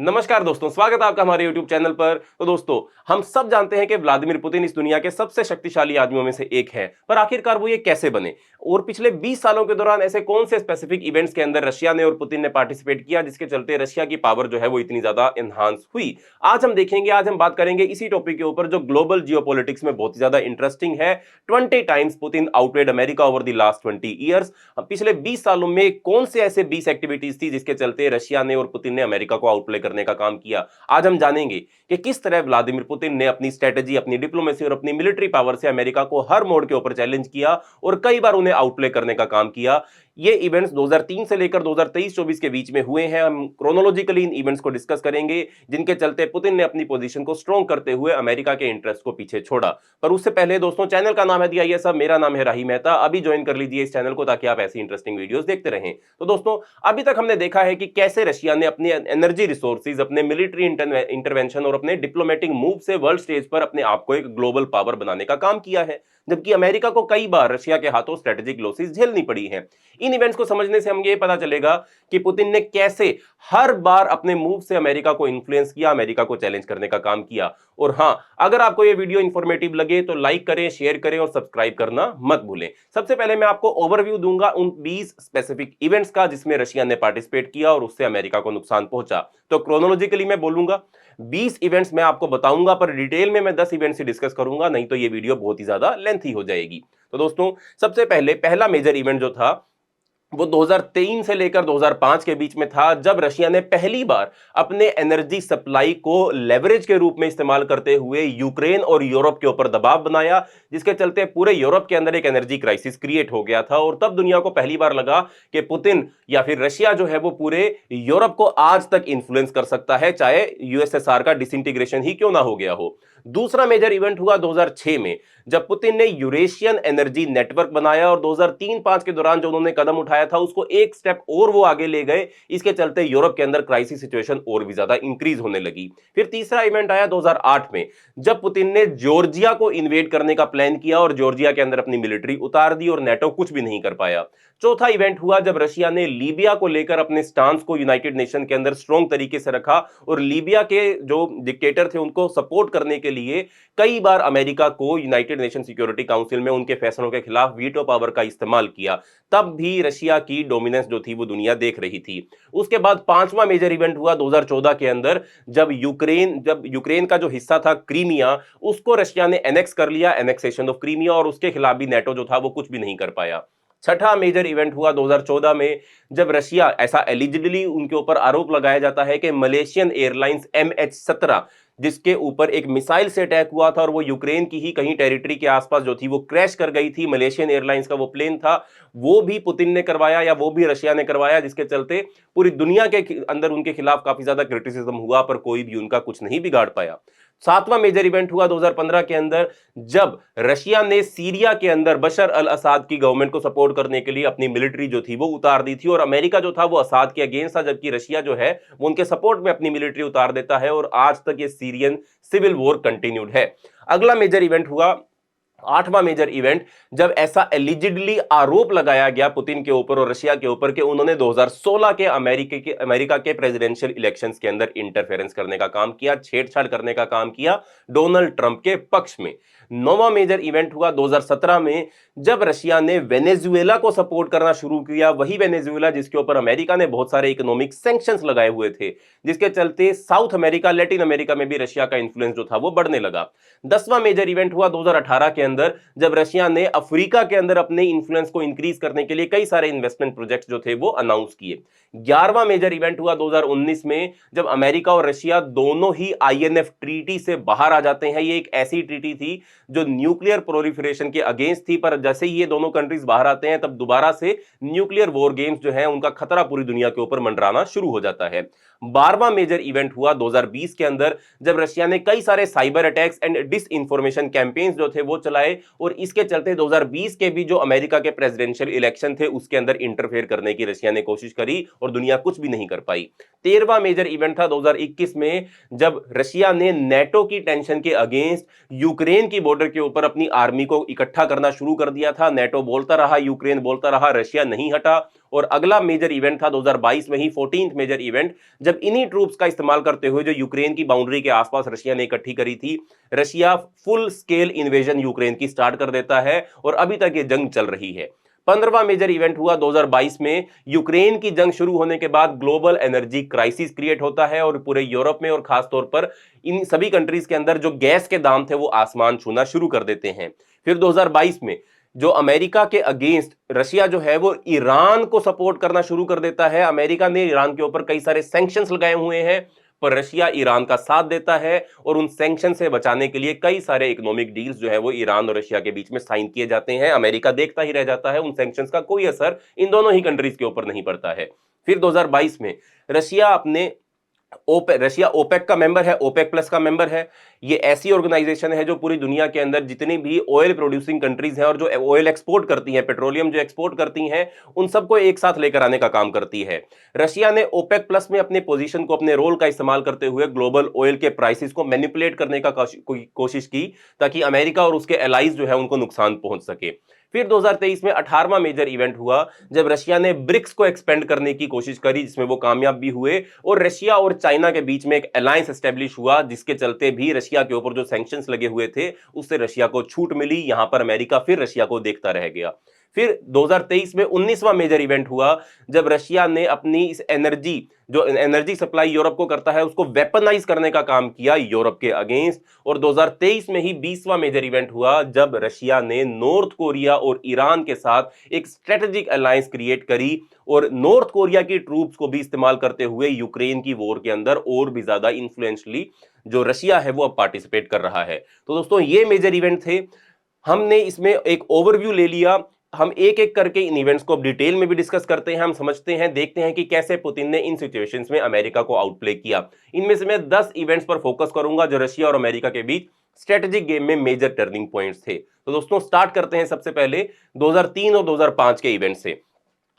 नमस्कार दोस्तों, स्वागत है आपका हमारे YouTube चैनल पर। तो दोस्तों, हम सब जानते हैं कि व्लादिमीर पुतिन इस दुनिया के सबसे शक्तिशाली आदमियों में से एक है, पर आखिरकार वो ये कैसे बने और पिछले 20 सालों के दौरान ऐसे कौन से स्पेसिफिक इवेंट्स के अंदर रशिया ने और पुतिन ने पार्टिसिपेट किया जिसके चलते रशिया की पावर जो है वो इतनी ज्यादा एनहांस हुई। आज हम देखेंगे, आज हम बात करेंगे इसी टॉपिक के ऊपर जो ग्लोबल जियोपॉलिटिक्स में बहुत ही ज्यादा इंटरेस्टिंग है। 20 times Putin outweighed America over the last 20 years. पिछले 20 सालों में कौन से ऐसे 20 एक्टिविटीज थी जिसके चलते रशिया ने और पुतिन ने अमेरिका को आउटप्ले करने का काम किया। आज हम जानेंगे कि किस तरह व्लादिमीर पुतिन ने अपनी स्ट्रेटेजी, अपनी डिप्लोमेसी और अपनी मिलिट्री पावर से अमेरिका को हर मोड़ के ऊपर चैलेंज किया और कई बार उन्हें आउटप्ले करने का काम किया। ये इवेंट्स 2003 से लेकर 2023-24 के बीच में हुए हैं। हम क्रोनोलॉजिकली इन इवेंट्स को डिस्कस करेंगे जिनके चलते पुतिन ने अपनी पोजीशन को स्ट्रॉन्ग करते हुए अमेरिका के इंटरेस्ट को पीछे छोड़ा। पर उससे पहले दोस्तों, चैनल का नाम है दिया ये सब, मेरा नाम है राही मेहता। अभी ज्वाइन कर लीजिए इस चैनल को ताकि आप ऐसी इंटरेस्टिंग वीडियोस देखते रहें। तो दोस्तों, अभी तक हमने देखा है कि कैसे रशिया ने अपनी एनर्जी रिसोर्सेज, अपने मिलिट्री इंटरवेंशन और अपने डिप्लोमेटिक मूव से वर्ल्ड स्टेज पर अपने आप को एक ग्लोबल पावर बनाने का काम किया है, जबकि अमेरिका को कई बार रशिया के हाथों स्ट्रेटेजिक लॉसेस झेलनी पड़ी हैं। इन इवेंट्स को समझने से हम ये पता चलेगा कि पुतिन ने कैसे हर बार अपने मूव से अमेरिका को इन्फ्लुएंस किया, अमेरिका को चैलेंज करने का काम किया। और हां, अगर आपको ये वीडियो इंफॉर्मेटिव लगे तो लाइक करें, शेयर करें और सब्सक्राइब करना मत भूलें। सबसे पहले मैं आपको ओवरव्यू दूंगा उन 20 स्पेसिफिक इवेंट्स का जिसमें रशिया ने पार्टिसिपेट किया और उससे अमेरिका को नुकसान पहुंचा। तो क्रोनोलॉजिकली मैं बोलूंगा 20 इवेंट्स मैं आपको बताऊंगा, पर डिटेल में मैं 10 इवेंट्स ही डिस्कस करूंगा, नहीं तो ये वीडियो बहुत ही ज्यादा लेंथी हो जाएगी। तो दोस्तों, सबसे पहले पहला मेजर इवेंट जो था वो 2003 से लेकर 2005 के बीच में था, जब रशिया ने पहली बार अपने एनर्जी सप्लाई को लेवरेज के रूप में इस्तेमाल करते हुए यूक्रेन और यूरोप के ऊपर दबाव बनाया, जिसके चलते पूरे यूरोप के अंदर एक एनर्जी क्राइसिस क्रिएट हो गया था। और तब दुनिया को पहली बार लगा कि पुतिन या फिर रशिया जो है वो पूरे यूरोप को आज तक इंफ्लुएंस कर सकता है, चाहे यूएसएसआर का डिसइंटीग्रेशन ही क्यों ना हो गया हो। दूसरा मेजर इवेंट हुआ 2006 में, जब पुतिन ने यूरेशियन एनर्जी नेटवर्क बनाया और 2003-5 के दौरान जो उन्होंने कदम उठाया था उसको एक स्टेप और वो आगे ले गए। इसके चलते यूरोप के अंदर क्राइसिस सिचुएशन और भी ज्यादा इंक्रीज होने लगी। फिर तीसरा इवेंट आया 2008 में, जब पुतिन ने जॉर्जिया को इन्वेड करने का प्लान किया और जॉर्जिया के अंदर अपनी मिलिट्री उतार दी और नेटो कुछ भी नहीं कर पाया। चौथा इवेंट हुआ जब रशिया ने लीबिया को लेकर अपने स्टांस को यूनाइटेड नेशन के अंदर स्ट्रॉन्ग तरीके से रखा और लीबिया के जो डिक्टेटर थे उनको सपोर्ट करने के लिए कई बार अमेरिका को यूनाइटेड नेशन सिक्योरिटी काउंसिल में उनके फैसलों के खिलाफ वीटो पावर का इस्तेमाल किया। तब भी रशिया की डोमिनेंस जो थी वो दुनिया देख रही थी। उसके बाद पांचवा मेजर इवेंट हुआ 2014 के अंदर, जब यूक्रेन का जो हिस्सा था क्रीमिया, उसको रशिया ने एनेक्स कर लिया, एनेक्सेशन ऑफ क्रीमिया, और उसके खिलाफ भी नेटो जो था वो कुछ भी नहीं कर पाया। छठा मेजर इवेंट हुआ 2014 में, जब रशिया, ऐसा एलिजिडली उनके ऊपर आरोप लगाया जाता है कि मलेशियन एयरलाइंस MH17 जिसके ऊपर एक मिसाइल से अटैक हुआ था और वो यूक्रेन की ही कहीं टेरिटरी के आसपास जो थी वो क्रैश कर गई थी, मलेशियन एयरलाइंस का वो प्लेन था, वो भी पुतिन ने करवाया या वो भी रशिया ने करवाया, जिसके चलते पूरी दुनिया के अंदर उनके खिलाफ काफी ज्यादा क्रिटिसिज्म हुआ, पर कोई भी उनका कुछ नहीं बिगाड़ पाया। सातवां मेजर इवेंट हुआ 2015 के अंदर, जब रशिया ने सीरिया के अंदर बशर अल असाद की गवर्नमेंट को सपोर्ट करने के लिए अपनी मिलिट्री जो थी वो उतार दी थी और अमेरिका जो था वो असाद के अगेंस्ट था, जबकि रशिया जो है वो उनके सपोर्ट में अपनी मिलिट्री उतार देता है और आज तक ये सीरियन सिविल वॉर कंटिन्यूड है। अगला मेजर इवेंट हुआ, आठवां मेजर इवेंट, जब ऐसा एलिजिडली आरोप लगाया गया पुतिन के ऊपर और रशिया के ऊपर कि उन्होंने 2016 के अमेरिका के प्रेसिडेंशियल इलेक्शंस के अंदर इंटरफेरेंस करने का काम किया, छेड़छाड़ करने का काम किया डोनाल्ड ट्रंप के पक्ष में। नौवां मेजर इवेंट हुआ 2017 में, जब रशिया ने वेनेजुएला को सपोर्ट करना शुरू किया, वही वेनेजुएला जिसके ऊपर अमेरिका ने बहुत सारे इकोनॉमिक सैंक्शंस लगाए हुए थे, जिसके चलते साउथ अमेरिका, लैटिन अमेरिका में भी रशिया का इंफ्लुएंस जो था वो बढ़ने लगा। 10वां मेजर इवेंट हुआ 2018 के अंदर, जब रशिया ने अफ्रीका के अंदर अपने इंफ्लुएंस को इंक्रीज करने के लिए कई सारे इन्वेस्टमेंट प्रोजेक्ट्स जो थे वो अनाउंस किए। 11वां मेजर इवेंट हुआ 2019 में, जब अमेरिका और रशिया दोनों ही INF ट्रीटी से बाहर आ जाते हैं। ये एक ऐसी ट्रीटी थी जो न्यूक्लियर प्रोलिफरेशन के अगेंस्ट थी, पर जैसे ही ये दोनों कंट्रीज बाहर आते हैं तब दोबारा से न्यूक्लियर वॉर गेम्स जो है उनका खतरा पूरी दुनिया के ऊपर मंडराना शुरू हो जाता है। 12वां मेजर इवेंट हुआ 2020 के अंदर, जब रशिया ने कई सारे cyber attacks and disinformation campaigns जो थे वो चलाए और इसके चलते 2020 के भी जो अमेरिका के प्रेसिडेंशियल इलेक्शन थे उसके अंदर इंटरफेयर करने की रशिया ने कोशिश करी और दुनिया कुछ भी नहीं कर पाई। 13वां मेजर इवेंट था 2021 में, जब रशिया ने नेटो की टेंशन के अगेंस्ट यूक्रेन की बॉर्डर के ऊपर अपनी आर्मी को इकट्ठा करना शुरू कर दिया था। नेटो बोलता रहा, यूक्रेन बोलता रहा, रशिया नहीं हटा और अगला मेजर इवेंट था 2022 में ही 14th मेजर इवेंट, जब इन्हीं ट्रूप्स का इस्तेमाल करते हुए जो यूक्रेन की बाउंड्री के आसपास रशिया ने इकट्ठी करी थी, Russia full scale invasion Ukraine की स्टार्ट कर देता है और अभी तक ये जंग चल रही है। 15वां मेजर इवेंट हुआ 2022 में। यूक्रेन की जंग शुरू होने के बाद ग्लोबल एनर्जी क्राइसिस क्रिएट होता है और पूरे यूरोप में और खासतौर पर इन सभी कंट्रीज के अंदर जो गैस के दाम थे वो आसमान छूना शुरू कर देते हैं। फिर 2022 में जो अमेरिका के अगेंस्ट रशिया जो है वो ईरान को सपोर्ट करना शुरू कर देता है। अमेरिका ने ईरान के ऊपर कई सारे सैंक्शंस लगाए हुए हैं, पर रशिया ईरान का साथ देता है और उन सैंक्शन से बचाने के लिए कई सारे इकोनॉमिक डील्स जो है वो ईरान और रशिया के बीच में साइन किए जाते हैं। अमेरिका देखता ही रह जाता है, उन सैंक्शंस का कोई असर इन दोनों ही कंट्रीज के ऊपर नहीं पड़ता है। फिर 2022 में रशिया ओपेक का मेंबर है, ओपेक प्लस का मेंबर है। ये ऐसी ऑर्गेनाइजेशन है जो पूरी दुनिया के अंदर जितनी भी ऑयल प्रोड्यूसिंग कंट्रीज हैं और जो ऑयल एक्सपोर्ट करती हैं, पेट्रोलियम जो एक्सपोर्ट करती हैं, उन सबको एक साथ लेकर आने का काम करती है। रशिया ने ओपेक प्लस में अपने पोजीशन को, अपने रोल का इस्तेमाल करते हुए ग्लोबल ऑयल के प्राइसेस को मैनिपुलेट करने का कोशिश की ताकि अमेरिका और उसके एलाइज जो है उनको नुकसान पहुंच सके। फिर 2023 में 18वां मेजर इवेंट हुआ जब रशिया ने ब्रिक्स को एक्सपेंड करने की कोशिश करी, जिसमें वो कामयाब भी हुए और रशिया और चाइना के बीच में एक अलायंस एस्टेब्लिश हुआ, जिसके चलते भी रशिया के ऊपर जो सैंक्शंस लगे हुए थे उससे रशिया को छूट मिली। यहां पर अमेरिका फिर रशिया को देखता रह गया। फिर 2023 में 19वां मेजर इवेंट हुआ जब रशिया ने अपनी इस एनर्जी सप्लाई यूरोप को करता है उसको वेपनाइज करने का काम किया यूरोप के अगेंस्ट। और 2023 में ही 20वां मेजर इवेंट हुआ जब रशिया ने नॉर्थ कोरिया और ईरान के साथ एक स्ट्रेटेजिक अलायंस क्रिएट करी और नॉर्थ कोरिया की ट्रूप्स को भी इस्तेमाल करते हुए यूक्रेन की वॉर के अंदर और भी ज्यादा इन्फ्लुएंशली जो रशिया है वो अब पार्टिसिपेट कर रहा है। तो दोस्तों ये मेजर इवेंट थे, हमने इसमें एक ओवरव्यू ले लिया। हम एक एक करके इन इवेंट्स को डिटेल में भी डिस्कस करते हैं, हम समझते हैं, देखते हैं कि कैसे पुतिन ने इन सिचुएशंस में अमेरिका को आउटप्ले किया। इनमें से मैं 10 इवेंट्स पर फोकस करूंगा जो रशिया और अमेरिका के बीच स्ट्रेटेजिक गेम में मेजर टर्निंग पॉइंट्स थे। तो दोस्तों स्टार्ट करते हैं सबसे पहले 2003 और 2005 के इवेंट से,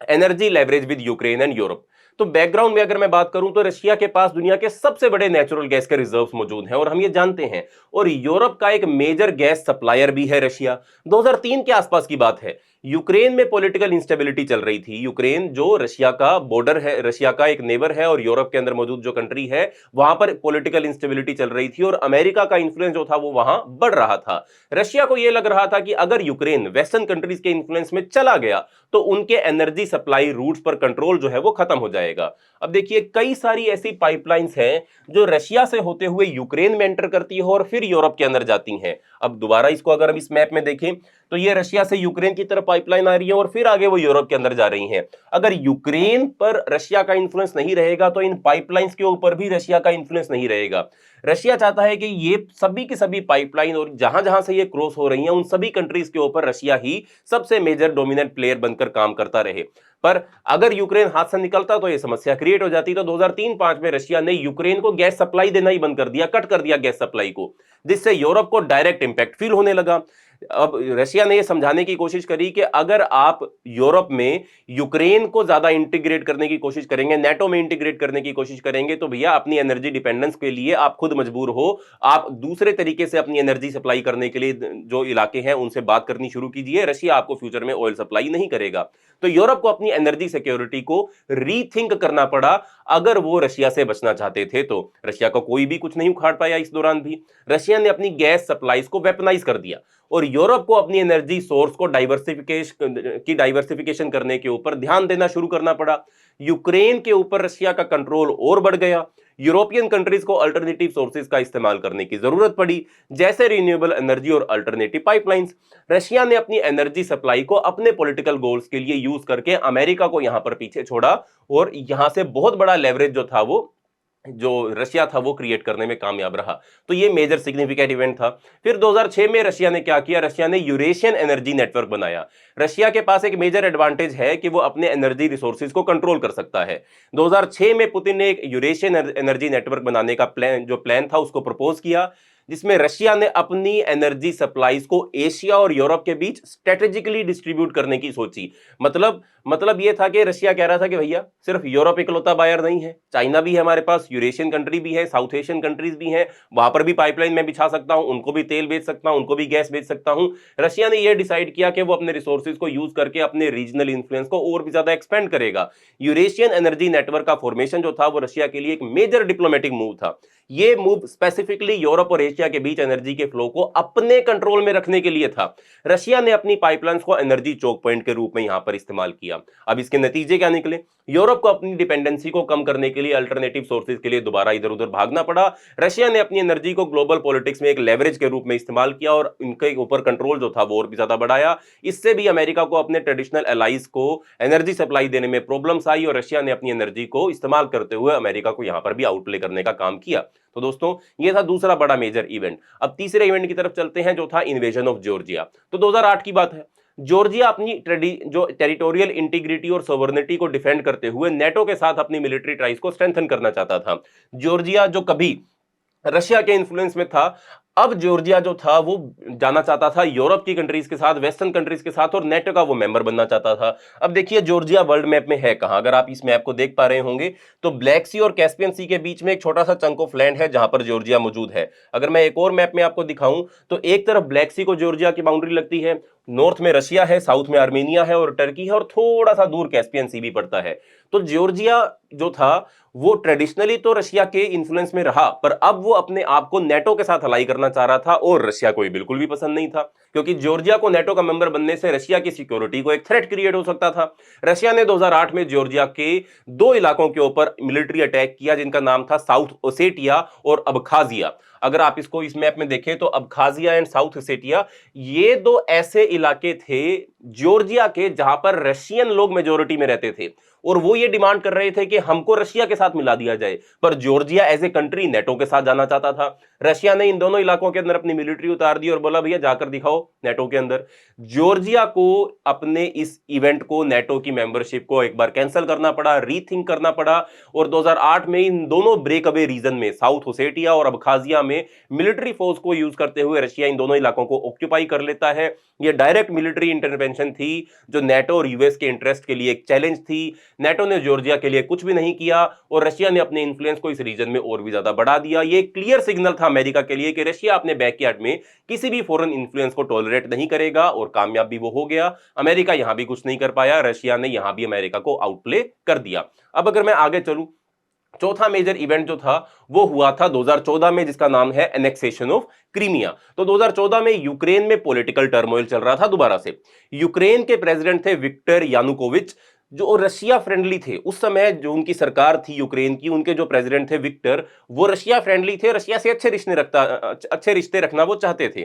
energy leverage with Ukraine and Europe. तो बैकग्राउंड में अगर मैं बात करूं तो रशिया के पास दुनिया के सबसे बड़े नेचुरल गैस के रिजर्व्स मौजूद हैं और हम ये जानते हैं, और यूरोप का एक मेजर गैस सप्लायर भी है रशिया। 2003 के आसपास की बात है, यूक्रेन में पॉलिटिकल इंस्टेबिलिटी चल रही थी। यूक्रेन जो रशिया का बॉर्डर है, रशिया का एक नेबर है और यूरोप के अंदर मौजूद जो कंट्री है वहां पर पॉलिटिकल इंस्टेबिलिटी चल रही थी और अमेरिका का इंफ्लुएंस जो था वो वहां बढ़ रहा था। रशिया को यह लग रहा था कि अगर यूक्रेन वेस्टर्न कंट्रीज के इंफ्लुएंस में चला गया तो उनके एनर्जी सप्लाई रूट्स पर कंट्रोल जो है वो खत्म हो जाएगा। अब देखिए कई सारी ऐसी पाइपलाइंस हैं जो रशिया से होते हुए यूक्रेन में एंटर करती है और फिर यूरोप के अंदर जाती हैं। अब दोबारा इसको अगर हम इस मैप में देखें तो ये रशिया से यूक्रेन की तरफ पाइपलाइन आ रही है और फिर आगे वो यूरोप के अंदर जा रही हैं। अगर यूक्रेन पर रशिया का इंफ्लुएंस नहीं रहेगा तो इन पाइपलाइंस के ऊपर भी रशिया का इंफ्लुएंस नहीं रहेगा। रशिया चाहता है कि ये सभी की सभी पाइपलाइन और जहां जहां से ये क्रॉस हो रही हैं उन सभी कंट्रीज के ऊपर रशिया ही सबसे मेजर डोमिनेंट प्लेयर बनकर काम करता रहे। पर अगर यूक्रेन हाथ से निकलता तो ये समस्या क्रिएट हो जाती। तो 2003-05 में रशिया ने यूक्रेन को गैस सप्लाई देना ही बंद कर दिया, कट कर दिया गैस सप्लाई को, जिससे यूरोप को डायरेक्ट इंपैक्ट फील होने लगा। अब रशिया ने यह समझाने की कोशिश करी कि अगर आप यूरोप में यूक्रेन को ज्यादा इंटीग्रेट करने की कोशिश करेंगे, नेटो में इंटीग्रेट करने की कोशिश करेंगे, तो भैया अपनी एनर्जी डिपेंडेंस के लिए आप खुद मजबूर हो, आप दूसरे तरीके से अपनी एनर्जी सप्लाई करने के लिए जो इलाके हैं उनसे बात करनी शुरू कीजिए। रशिया आपको फ्यूचर में ऑयल सप्लाई नहीं करेगा। तो यूरोप को अपनी एनर्जी सिक्योरिटी को रीथिंक करना पड़ा अगर वो रशिया से बचना चाहते थे। तो रशिया को कोई भी कुछ नहीं उखाड़ पाया इस दौरान भी। रशिया ने अपनी गैस सप्लाईज को वेपनाइज कर दिया और यूरोप को अपनी एनर्जी सोर्स को डाइवर्सिफिकेशन करने के ऊपर ध्यान देना शुरू करना पड़ा। यूक्रेन के ऊपर रशिया का कंट्रोल और बढ़ गया। यूरोपियन कंट्रीज को अल्टरनेटिव सोर्सेज का इस्तेमाल करने की जरूरत पड़ी, जैसे रिन्यूएबल एनर्जी और अल्टरनेटिव पाइपलाइंस। रशिया ने अपनी एनर्जी सप्लाई को अपने पॉलिटिकल गोल्स के लिए यूज करके अमेरिका को यहां पर पीछे छोड़ा और यहां से बहुत बड़ा लेवरेज जो रशिया था वो क्रिएट करने में कामयाब रहा। तो ये मेजर सिग्निफिकेंट इवेंट था। फिर 2006 में रशिया ने क्या किया, रशिया ने यूरेशियन एनर्जी नेटवर्क बनाया। रशिया के पास एक मेजर एडवांटेज है कि वो अपने एनर्जी रिसोर्सेज को कंट्रोल कर सकता है। 2006 में पुतिन ने एक यूरेशियन एनर्जी नेटवर्क बनाने का प्लान था उसको प्रपोज किया, जिसमें रशिया ने अपनी एनर्जी सप्लाईज को एशिया और यूरोप के बीच स्ट्रेटेजिकली डिस्ट्रीब्यूट करने की सोची। मतलब यह था कि रशिया कह रहा था कि भैया सिर्फ यूरोप इकलौता बायर नहीं है, चाइना भी है हमारे पास, यूरेशियन कंट्री भी है, साउथ एशियन कंट्रीज भी हैं, वहां पर भी पाइपलाइन में बिछा सकता हूं, उनको भी तेल बेच सकता हूं, उनको भी गैस बेच सकता हूं। रशिया ने यह डिसाइड किया कि वो अपने रिसोर्सेज को यूज करके अपने रीजनल इन्फ्लुएंस को और भी ज्यादा एक्सपेंड करेगा। यूरेशियन एनर्जी नेटवर्क का फॉर्मेशन जो था वो रशिया के लिए एक मेजर डिप्लोमेटिक मूव था। यह मूव स्पेसिफिकली यूरोप और एशिया के बीच एनर्जी के फ्लो को अपने कंट्रोल में रखने के लिए था। रशिया ने अपनी पाइपलाइंस को एनर्जी चोक पॉइंट के रूप में यहां पर इस्तेमाल किया। अब इसके नतीजे क्या निकले? यूरोप को अपनी डिपेंडेंसी को कम करने के लिए अल्टरनेटिव सोर्सेज के लिए दोबारा इधर उधर भागना पड़ा। रशिया ने अपनी एनर्जी को ग्लोबल पॉलिटिक्स में एक लेवरेज के रूप में इस्तेमाल किया और इनके ऊपर कंट्रोल जो था वो और भी ज्यादा बढ़ाया। इससे भी अमेरिका को अपने ट्रेडिशनल एलाइज को एनर्जी सप्लाई देने में प्रॉब्लम्स आई और रशिया ने अपनी एनर्जी को इस्तेमाल करते हुए अमेरिका को यहां पर भी आउटप्ले करने का काम किया। तो दोस्तों ये था दूसरा बड़ा मेजर इवेंट। अब तीसरे इवेंट की तरफ चलते हैं जो था इन्वेजन ऑफ जॉर्जिया। तो 2008 की बात है। जॉर्जिया अपनी जो टेरिटोरियल इंटीग्रिटी और सोवर्निटी को डिफेंड करते हुए नेटो के साथ अपनी मिलिट्री टाइज को स्ट्रेंथन करना चाहता था। जॉर्जिया जो कभी रशिया के इन्फ्लुएंस में था, अब जॉर्जिया जो था वो जाना चाहता था यूरोप की कंट्रीज के साथ, वेस्टर्न कंट्रीज के साथ, और नेटो का वो मेंबर बनना चाहता था। अब देखिए जॉर्जिया वर्ल्ड मैप में है कहां? अगर आप इस मैप को देख पा रहे होंगे तो ब्लैक सी और कैस्पियन सी के बीच में एक छोटा सा चंक ऑफ लैंड है जहां पर जॉर्जिया मौजूद है। अगर मैं एक और मैप में आपको दिखाऊं तो एक तरफ ब्लैक सी को जॉर्जिया की बाउंड्री लगती है, नॉर्थ में रशिया है, साउथ में आर्मेनिया है और टर्की है, और थोड़ा सा दूर कैस्पियन सी भी पड़ता है। तो जॉर्जिया जो था वो ट्रेडिशनली तो रशिया के इन्फ्लुएंस में रहा, पर अब वो अपने आप को नेटो के साथ अलाई करना चाह रहा था और रशिया को बिल्कुल भी पसंद नहीं था, क्योंकि जॉर्जिया को नेटो का मेंबर बनने से रशिया की सिक्योरिटी को एक थ्रेट क्रिएट हो सकता था। रशिया ने 2008 में जॉर्जिया के दो इलाकों के ऊपर मिलिट्री अटैक किया जिनका नाम था साउथ ओसेटिया और अबखाजिया। अगर आप इसको इस मैप में देखें तो अबखाजिया एंड साउथ ओसेटिया ये दो ऐसे इलाके थे जॉर्जिया के जहां पर रशियन लोग मेजोरिटी में रहते थे और वो ये डिमांड कर रहे थे कि हमको रशिया के साथ मिला दिया जाए, पर Georgia as a country NATO के साथ जाना चाहता था। रशिया ने इन दोनों इलाकों के अंदर अपनी मिलिट्री उतार दी और बोला भैया जाकर दिखाओ नेटो के अंदर। जॉर्जिया को अपने इस इवेंट को, नेटो की मेंबरशिप को एक बार कैंसिल करना पड़ा, रीथिंक करना पड़ा, और 2008 में इन दोनों ब्रेक अवे रीजन में साउथ ओसेटिया और अबखाजिया में मिलिट्री फोर्स को यूज करते हुए रशिया इन दोनों इलाकों को ऑक्यूपाई कर लेता है। यह डायरेक्ट मिलिट्री इंटरवेंशन थी जो नेटो और यूएस के इंटरेस्ट के लिए एक चैलेंज थी। नेटो ने जॉर्जिया के लिए कुछ भी नहीं किया और रशिया ने अपने इन्फ्लुएंस को इस रीजन में और भी ज्यादा बढ़ा दिया। यह क्लियर सिग्नल था अमेरिका के लिए कि रशिया अपने बैकयार्ड में किसी भी फॉरेन इन्फ्लुएंस को टॉलरेट नहीं करेगा, और कामयाब भी वो हो गया। अमेरिका यहां भी कुछ नहीं कर पाया, रशिया ने यहां भी अमेरिका को आउटप्ले कर दिया। अब अगर मैं आगे चलूं, चौथा मेजर इवेंट जो था वो हुआ था 2014 में, जिसका नाम है एनेक्सेशन ऑफ क्रीमिया। तो 2014 में यूक्रेन में पॉलिटिकल टर्मोइल चल रहा था दोबारा से। यूक्रेन के प्रेसिडेंट थे विक्टर यानुकोविच, जो रशिया फ्रेंडली थे। उस समय जो उनकी सरकार थी यूक्रेन की, उनके जो प्रेसिडेंट थे विक्टर, वो रशिया फ्रेंडली थे, रशिया से अच्छे रिश्ते रखना वो चाहते थे।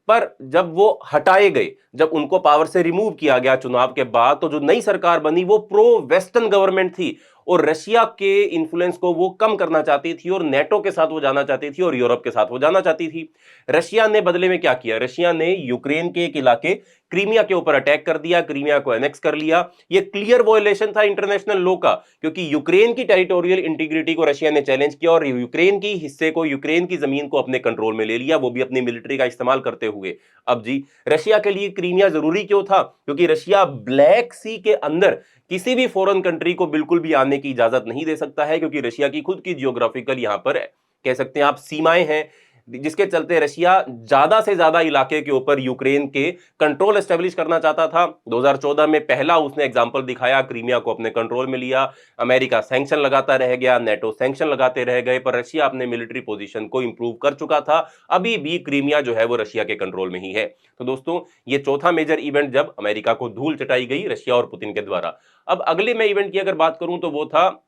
पर जब वो हटाए गए, जब उनको पावर से रिमूव किया गया चुनाव के बाद, तो जो नई सरकार बनी वो प्रो वेस्टर्न गवर्नमेंट थी और रशिया के इन्फ्लुएंस को वो कम करना चाहती थी और नेटो के साथ वो जाना चाहती थी और यूरोप के साथ वो जाना चाहती थी। रशिया ने बदले में क्या किया? रशिया ने यूक्रेन के एक इलाके क्रीमिया के ऊपर अटैक कर दिया, क्रीमिया को एनेक्स कर लिया। ये क्लियर वॉयलेशन था इंटरनेशनल लॉ का, क्योंकि यूक्रेन की टेरिटोरियल इंटीग्रिटी को रशिया ने चैलेंज किया और यूक्रेन की हिस्से को, यूक्रेन की जमीन को अपने कंट्रोल में ले लिया, वो भी अपनी मिलिट्री का इस्तेमाल करते हुए। अब जी रशिया के लिए क्रीमिया जरूरी क्यों था? क्योंकि रशिया ब्लैक सी के अंदर किसी भी फॉरेन कंट्री को बिल्कुल भी आने की इजाजत नहीं दे सकता है, क्योंकि रशिया की खुद की जियोग्राफिकल यहां पर कह सकते हैं आप सीमाएं हैं, जिसके चलते रशिया ज्यादा से ज्यादा इलाके के ऊपर यूक्रेन के कंट्रोल एस्टेब्लिश करना चाहता था। 2014 में पहला उसने एग्जांपल दिखाया, क्रीमिया को अपने कंट्रोल में लिया। अमेरिका सैंक्शन लगाता रह गया, नेटो सैंक्शन लगाते रह गए, पर रशिया अपने मिलिट्री पोजीशन को इंप्रूव कर चुका था। अभी भी क्रीमिया जो है वो रशिया के कंट्रोल में ही है। तो दोस्तों ये चौथा मेजर इवेंट जब अमेरिका को धूल चटाई गई रशिया और पुतिन के द्वारा। अब अगले मैं इवेंट की अगर बात करूं तो वो था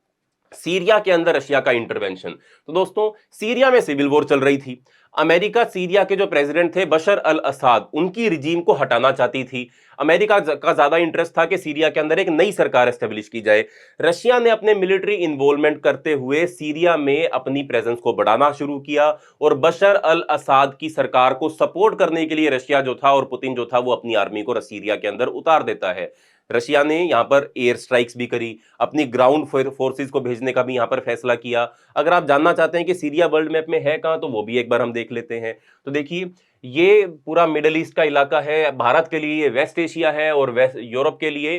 सीरिया के अंदर रशिया का इंटरवेंशन। तो दोस्तों सीरिया में सिविल वॉर चल रही थी। अमेरिका सीरिया के जो प्रेसिडेंट थे बशर अल असाद, उनकी रिजीम को हटाना चाहती थी। अमेरिका का ज्यादा इंटरेस्ट था कि सीरिया के अंदर एक नई सरकार एस्टेब्लिश की जाए। रशिया ने अपने मिलिट्री इन्वॉल्वमेंट करते हुए सीरिया में अपनी प्रेजेंस को बढ़ाना शुरू किया और बशर अल असाद की सरकार को सपोर्ट करने के लिए रशिया जो था और पुतिन जो था वो अपनी आर्मी को सीरिया के अंदर उतार देता है। रशिया ने यहां पर एयर स्ट्राइक्स भी करी, अपनी ग्राउंड फोर्सेस को भेजने का भी यहां पर फैसला किया। अगर आप जानना चाहते हैं कि सीरिया वर्ल्ड मैप में है कहां, तो वो भी एक बार हम देख लेते हैं। तो देखिए, ये पूरा मिडल ईस्ट का इलाका है। भारत के लिए ये वेस्ट एशिया है, और वेस्ट यूरोप के लिए,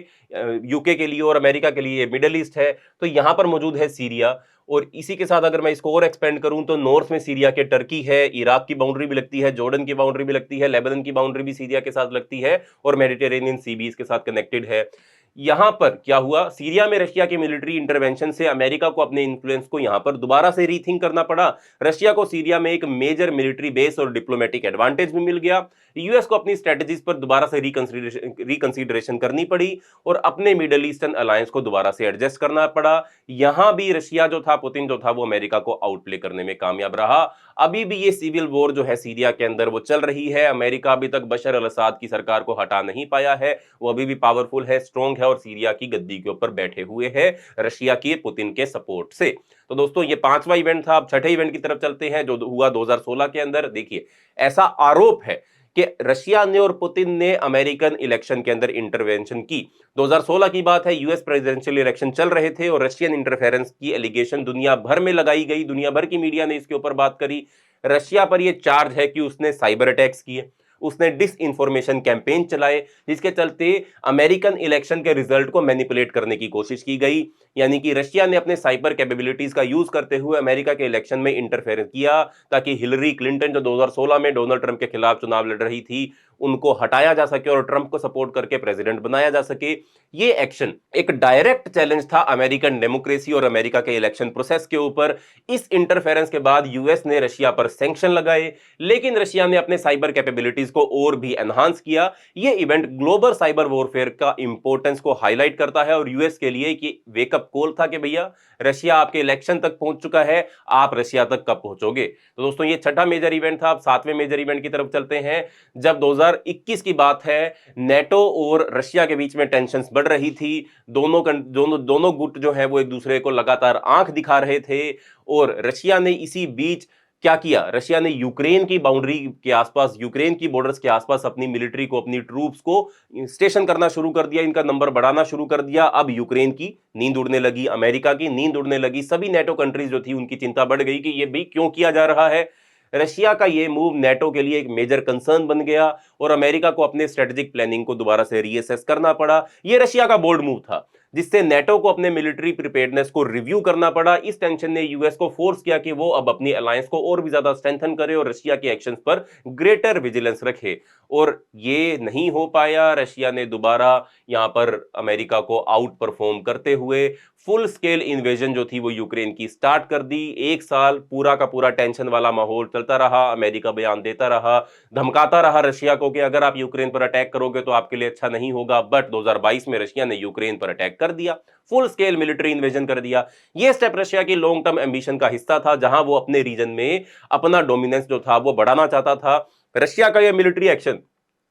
यूके के लिए और अमेरिका के लिए मिडल ईस्ट है। तो यहां पर मौजूद है सीरिया। और इसी के साथ अगर मैं इसको और एक्सपेंड करूं तो नॉर्थ में सीरिया के टर्की है, इराक की बाउंड्री भी लगती है, जॉर्डन की बाउंड्री भी लगती है, लेबनान की बाउंड्री भी सीरिया के साथ लगती है, और मेडिटेरेनियन सी भी इसके साथ कनेक्टेड है। यहां पर क्या हुआ, सीरिया में रशिया के मिलिट्री इंटरवेंशन से अमेरिका को अपने इन्फ्लुएंस को यहां पर दोबारा से रीथिंक करना पड़ा। रशिया को सीरिया में एक मेजर मिलिट्री बेस और डिप्लोमेटिक एडवांटेज भी मिल गया। यूएस को अपनी स्ट्रेटजीज पर दोबारा से रिकंसिडरेशन करनी पड़ी, और अपने मिडल ईस्टर्न अलायंस को दोबारा से एडजस्ट करना पड़ा। यहां भी रशिया जो था, पुतिन जो था, वो अमेरिका को आउटप्ले करने में कामयाब रहा। अभी भी ये सिविल वॉर जो है सीरिया के अंदर वो चल रही है। अमेरिका अभी तक बशर अल असद की सरकार को हटा नहीं पाया है, वो अभी भी पावरफुल है, स्ट्रॉन्ग है, और सीरिया की गद्दी के ऊपर बैठे हुए हैं रशिया की पुतिन के सपोर्ट से। तो दोस्तों, ये 5वां इवेंट था। अब छठे इवेंट की तरफ चलते हैं, जो हुआ 2016 के अंदर। देखिए, ऐसा आरोप है कि रशिया ने और पुतिन ने अमेरिकन इलेक्शन के अंदर इंटरवेंशन की। 2016 की बात है, यूएस प्रेसिडेंशियल इलेक्शन चल रहे थे, और रशियन इंटरफेरेंस की एलिगेशन दुनिया भर में लगाई गई। दुनिया भर की मीडिया ने इसके ऊपर बात करी। रशिया पर यह चार्ज है कि उसने साइबर अटैक्स किए, उसने डिस इंफॉर्मेशन कैंपेन चलाए, जिसके चलते अमेरिकन इलेक्शन के रिजल्ट को मैनिपुलेट करने की कोशिश की गई। यानी कि रशिया ने अपने साइबर कैपेबिलिटीज का यूज करते हुए अमेरिका के इलेक्शन में इंटरफेयर किया, ताकि हिलरी क्लिंटन, जो 2016 में डोनाल्ड ट्रंप के खिलाफ चुनाव लड़ रही थी, उनको हटाया जा सके और ट्रंप को सपोर्ट करके प्रेसिडेंट बनाया जा सके। ये एक्शन एक डायरेक्ट चैलेंज था अमेरिकन डेमोक्रेसी और अमेरिका के इलेक्शन प्रोसेस के ऊपर। इस इंटरफेरेंस के बाद यूएस ने रशिया पर सैंक्शन लगाए, लेकिन रशिया ने अपने साइबर कैपेबिलिटीज को और भी एनहांस किया। यह इवेंट ग्लोबल साइबर वॉरफेयर का इंपॉर्टेंस को हाईलाइट करता है, और यूएस के लिए कि वेकअप कॉल था कि भैया, रशिया आपके इलेक्शन तक पहुंच चुका है, आप रशिया तक कब पहुंचोगे। तो दोस्तों, ये छठा मेजर इवेंट था। अब 7वें मेजर इवेंट की तरफ चलते हैं। जब 2021 की बात है, नेटो और रशिया के बीच में टेंशंस बढ़ रही थी। दोनों गुट जो है वो एक दूसरे को लगातार आंख दिखा रहे थे, और रशिया ने इसी बीच क्या किया, रशिया ने यूक्रेन की बाउंड्री के आसपास, यूक्रेन की बॉर्डर्स के आसपास अपनी मिलिट्री को, अपनी ट्रूप्स को स्टेशन करना शुरू कर दिया, इनका नंबर बढ़ाना शुरू कर दिया। अब यूक्रेन की नींद उड़ने लगी, अमेरिका की नींद उड़ने लगी, सभी नेटो कंट्रीज जो थी उनकी चिंता बढ़ गई कि ये भी क्यों किया जा रहा है। रशिया का ये मूव नेटो के लिए एक मेजर कंसर्न बन गया, और अमेरिका को अपने स्ट्रेटेजिक प्लानिंग को दोबारा से रीअसेस करना पड़ा। यह रशिया का बोल्ड मूव था, जिससे नेटो को अपने मिलिट्री प्रिपेयर्डनेस को रिव्यू करना पड़ा। इस टेंशन ने यूएस को फोर्स किया कि वो अब अपनी अलायंस को और भी ज्यादा स्ट्रेंथन करे और रशिया के एक्शंस पर ग्रेटर विजिलेंस रखे, और ये नहीं हो पाया। रशिया ने दोबारा यहां पर अमेरिका को आउट परफॉर्म करते हुए फुल स्केल इन्वेजन जो थी वो यूक्रेन की स्टार्ट कर दी। एक साल पूरा का पूरा टेंशन वाला माहौल चलता रहा, अमेरिका बयान देता रहा, धमकाता रहा रशिया को कि अगर आप यूक्रेन पर अटैक करोगे तो आपके लिए अच्छा नहीं होगा। बट 2022 में रशिया ने यूक्रेन पर अटैक कर दिया, फुल स्केल मिलिट्री इन्वेजन कर दिया। यह स्टेप रशिया की लॉन्ग टर्म एम्बिशन का हिस्सा था, जहां वो अपने रीजन में अपना डोमिनेंस जो था वो बढ़ाना चाहता था। रशिया का यह मिलिट्री एक्शन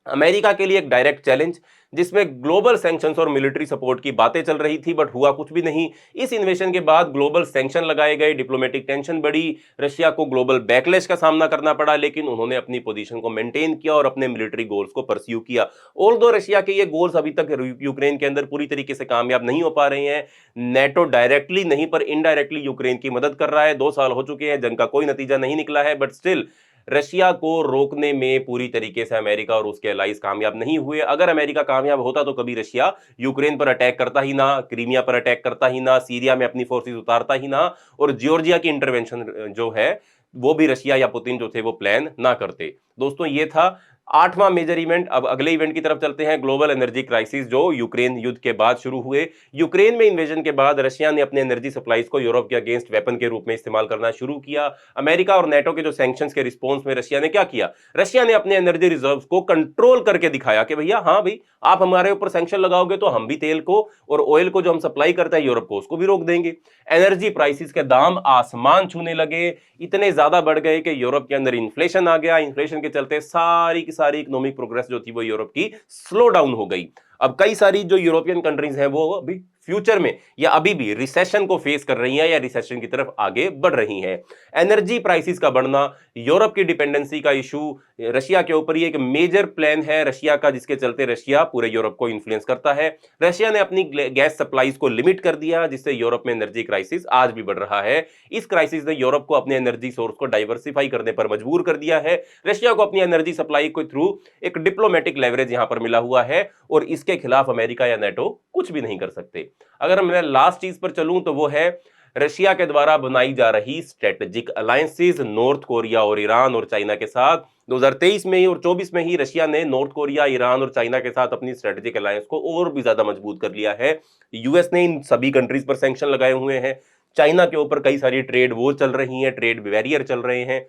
अमेरिका के लिए एक डायरेक्ट चैलेंज, जिसमें ग्लोबल सैंक्शंस और मिलिट्री सपोर्ट की बातें चल रही थी, बट हुआ कुछ भी नहीं। इस इन्वेशन के बाद ग्लोबल सैंक्शन लगाए गए, डिप्लोमेटिक टेंशन बढ़ी, रशिया को ग्लोबल बैकलैश का सामना करना पड़ा, लेकिन उन्होंने अपनी पोजीशन को मेंटेन किया और अपने मिलिट्री गोल्स को परस्यू किया। ऑल्दो रशिया के ये गोल्स अभी तक यूक्रेन के अंदर पूरी तरीके से कामयाब नहीं हो पा रहे हैं। नेटो डायरेक्टली नहीं पर इनडायरेक्टली यूक्रेन की मदद कर रहा है। 2 साल हो चुके हैं, जंग का कोई नतीजा नहीं निकला है, बट स्टिल रशिया को रोकने में पूरी तरीके से अमेरिका और उसके अलाइज कामयाब नहीं हुए। अगर अमेरिका कामयाब होता तो कभी रशिया यूक्रेन पर अटैक करता ही ना, क्रीमिया पर अटैक करता ही ना, सीरिया में अपनी फोर्सेस उतारता ही ना, और जॉर्जिया की इंटरवेंशन जो है वो भी रशिया या पुतिन जो थे वो प्लान ना करते। दोस्तों, ये था 8वां मेजर इवेंट। अब अगले इवेंट की तरफ चलते हैं, ग्लोबल एनर्जी क्राइसिस, जो यूक्रेन युद्ध के बाद शुरू हुए। यूक्रेन में इन्वेजन के बाद रशिया ने अपने एनर्जी सप्लाईज को यूरोप के अगेंस्ट वेपन के रूप में इस्तेमाल करना शुरू किया। अमेरिका और नेटो के जो सैंक्शंस के रिस्पॉन्स में रशिया ने क्या किया, रशिया ने अपने एनर्जी रिजर्व्स को कंट्रोल करके दिखाया कि भैया हाँ भाई, आप हमारे ऊपर सैंक्शन लगाओगे तो हम भी तेल को और ऑयल को जो हम सप्लाई करते हैं यूरोप को, उसको भी रोक देंगे। एनर्जी प्राइसेस के दाम आसमान छूने लगे, इतने ज्यादा बढ़ गए कि यूरोप के अंदर इन्फ्लेशन आ गया। इन्फ्लेशन के चलते सारी की सारी इकोनॉमिक प्रोग्रेस जो थी वो यूरोप की स्लो डाउन हो गई। अब कई सारी जो यूरोपियन कंट्रीज हैं वो अभी फ्यूचर में या अभी भी रिसेशन को फेस कर रही हैं या रिसेशन की तरफ आगे बढ़ रही हैं। एनर्जी प्राइसेस का बढ़ना, यूरोप की डिपेंडेंसी का इशू, रशिया के ऊपर ये एक मेजर प्लान है रशिया का, जिसके चलते रशिया पूरे यूरोप को इन्फ्लुएंस करता है। रशिया ने अपनी गैस सप्लाईज को लिमिट कर दिया, जिससे यूरोप में एनर्जी क्राइसिस आज भी बढ़ रहा है। इस क्राइसिस ने यूरोप को अपने एनर्जी सोर्स को डाइवर्सिफाई करने पर मजबूर कर दिया है। रशिया को अपनी एनर्जी सप्लाई के थ्रू एक डिप्लोमेटिक लेवरेज यहां पर मिला हुआ है और इसके खिलाफ अमेरिका या नेटो कुछ भी नहीं कर सकते। अगर मैं लास्ट चीज पर चलूं तो वो है रशिया के द्वारा बनाई जा रही स्ट्रेटेजिक अलायंसेस नॉर्थ कोरिया और ईरान और चाइना के साथ। 2023 में ही और 24 में ही रशिया ने नॉर्थ कोरिया, ईरान और चाइना के साथ अपनी स्ट्रेटेजिक अलायंस को और भी ज्यादा मजबूत कर लिया है। यूएस ने इन सभी कंट्रीज पर सैंक्शन लगाए हुए हैं। चाइना के ऊपर कई सारी ट्रेड वो चल रही हैं, ट्रेड बैरियर चल रहे हैं।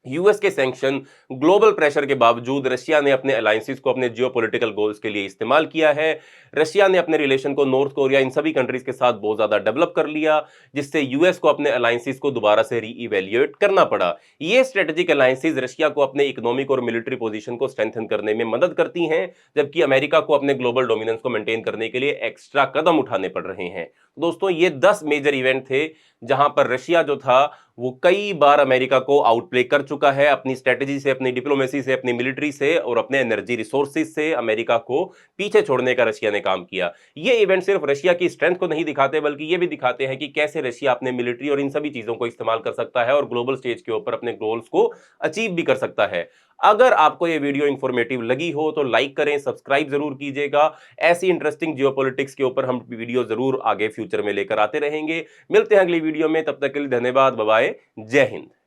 यूएस के सैंक्शन, ग्लोबल प्रेशर के बावजूद रशिया ने अपने अलायंसेस को अपने जियोपॉलिटिकल गोल्स के लिए इस्तेमाल किया है। रशिया ने अपने रिलेशन को नॉर्थ कोरिया, इन सभी कंट्रीज के साथ बहुत ज्यादा डेवलप कर लिया, जिससे यूएस को अपने अलायंसेस को दोबारा से रीइवैल्यूएट करना पड़ा। ये स्ट्रेटेजिक अलायंसेस रशिया को अपने इकोनॉमिक और मिलिट्री पोजीशन को स्ट्रेंथन करने में मदद करती हैं, जबकि अमेरिका को अपने ग्लोबल डोमिनेंस को मेंटेन करने के लिए एक्स्ट्रा कदम उठाने पड़ रहे हैं। दोस्तों, ये 10 मेजर इवेंट थे जहां पर रशिया जो था वो कई बार अमेरिका को आउटप्ले कर चुका है, अपनी स्ट्रेटेजी से, अपनी डिप्लोमेसी से, अपनी मिलिट्री से और अपने एनर्जी रिसोर्सेज से अमेरिका को पीछे छोड़ने का रशिया ने काम किया। ये इवेंट सिर्फ रशिया की स्ट्रेंथ को नहीं दिखाते, बल्कि ये भी दिखाते हैं कि कैसे रशिया अपने मिलिट्री और इन सभी चीजों को इस्तेमाल कर सकता है और ग्लोबल स्टेज के ऊपर अपने गोल्स को अचीव भी कर सकता है। अगर आपको ये वीडियो इंफॉर्मेटिव लगी हो तो लाइक करें, सब्सक्राइब जरूर कीजिएगा। ऐसी इंटरेस्टिंग जियोपॉलिटिक्स के ऊपर हम वीडियो जरूर आगे फ्यूचर में लेकर आते रहेंगे। मिलते हैं अगली वीडियो में, तब तक के लिए धन्यवाद, बाय बाय, जय हिंद।